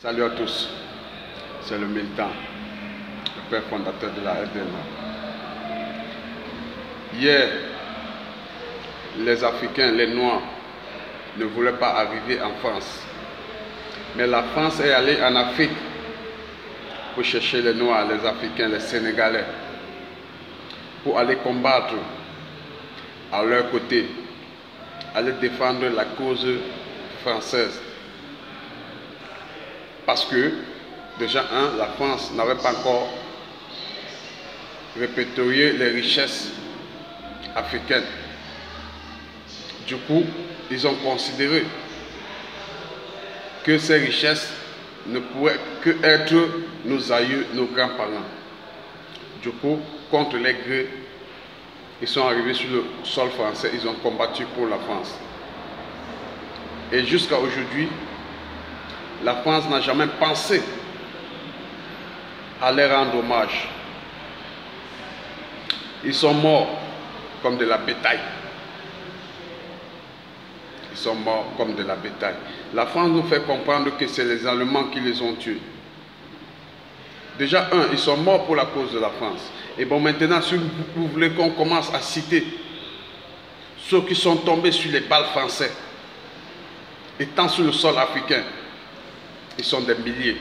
Salut à tous, c'est le militant, le père fondateur de la FDNA. Hier, les Africains, les Noirs, ne voulaient pas arriver en France. Mais la France est allée en Afrique pour chercher les Noirs, les Africains, les Sénégalais, pour aller combattre à leur côté, aller défendre la cause française. Parce que, déjà, la France n'avait pas encore répertorié les richesses africaines. Du coup, ils ont considéré que ces richesses ne pourraient que être nos aïeux, nos grands-parents. Du coup, contre les grés, ils sont arrivés sur le sol français, ils ont combattu pour la France. Et jusqu'à aujourd'hui, la France n'a jamais pensé à leur rendre hommage. Ils sont morts comme de la bétail. Ils sont morts comme de la bétail. La France nous fait comprendre que c'est les Allemands qui les ont tués. Déjà, ils sont morts pour la cause de la France. Et bon, maintenant, si vous voulez qu'on commence à citer ceux qui sont tombés sur les balles françaises, étant sur le sol africain, ils sont des milliers.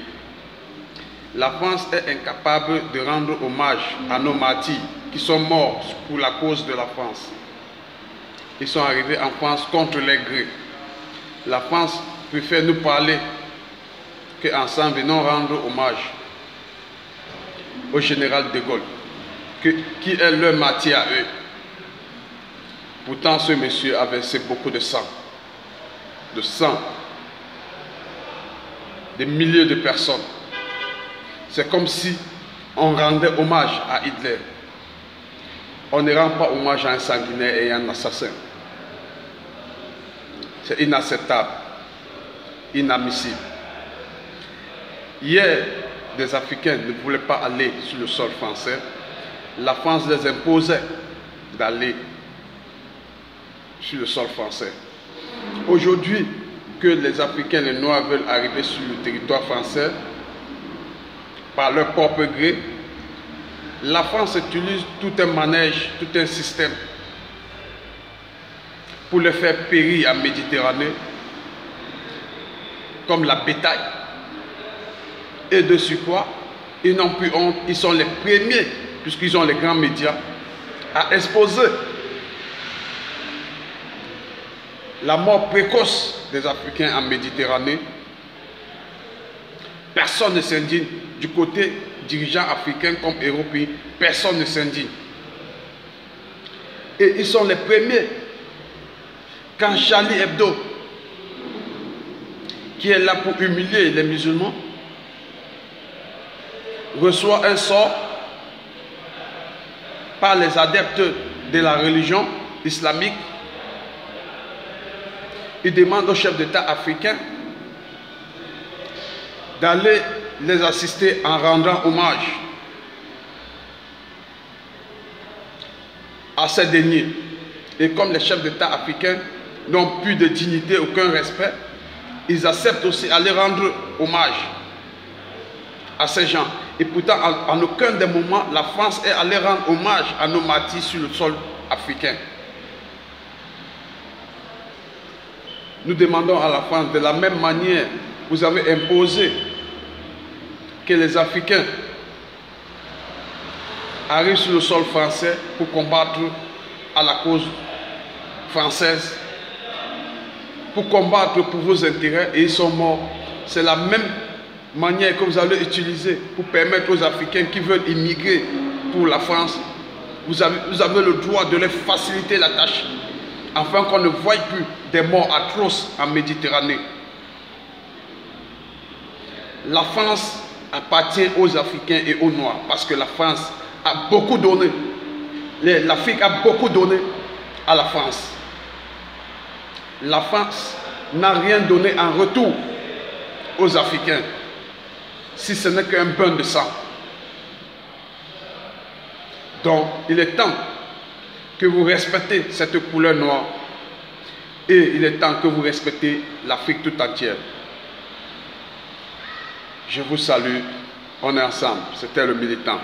La France est incapable de rendre hommage à nos martyrs qui sont morts pour la cause de la France. Ils sont arrivés en France contre les grés. La France préfère nous parler qu'ensemble venons rendre hommage au général de Gaulle, qui est leur martyr à eux. Pourtant, ce monsieur a versé beaucoup de sang. Des milliers de personnes. C'est comme si on rendait hommage à Hitler. On ne rend pas hommage à un sanguinaire et à un assassin. C'est inacceptable, inadmissible. Hier, des Africains ne voulaient pas aller sur le sol français. La France les imposait d'aller sur le sol français. Aujourd'hui, que les Africains, les Noirs veulent arriver sur le territoire français par leur propre gré, la France utilise tout un manège, tout un système pour les faire périr en Méditerranée comme la bétail. Et de surcroît, ils n'ont plus honte, ils sont les premiers, puisqu'ils ont les grands médias, à exposer la mort précoce des Africains en Méditerranée. Personne ne s'indigne. Du côté dirigeants africains comme européens, personne ne s'indigne. Et ils sont les premiers. Quand Charlie Hebdo, qui est là pour humilier les musulmans, reçoit un sort par les adeptes de la religion islamique, il demande au chef d'État africain d'aller les assister en rendant hommage à ces derniers. Et comme les chefs d'État africains n'ont plus de dignité, aucun respect, ils acceptent aussi d'aller rendre hommage à ces gens. Et pourtant, en aucun des moments, la France est allée rendre hommage à nos martyrs sur le sol africain. Nous demandons à la France, de la même manière, vous avez imposé que les Africains arrivent sur le sol français pour combattre à la cause française, pour combattre pour vos intérêts, et ils sont morts. C'est la même manière que vous allez utiliser pour permettre aux Africains qui veulent immigrer pour la France. Vous avez le droit de leur faciliter la tâche, afin qu'on ne voie plus des morts atroces en Méditerranée. La France appartient aux Africains et aux Noirs, parce que la France a beaucoup donné. L'Afrique a beaucoup donné à la France. La France n'a rien donné en retour aux Africains, si ce n'est qu'un bain de sang. Donc, il est temps que vous respectez cette couleur noire, et il est temps que vous respectez l'Afrique tout entière. Je vous salue. On est ensemble. C'était le militant.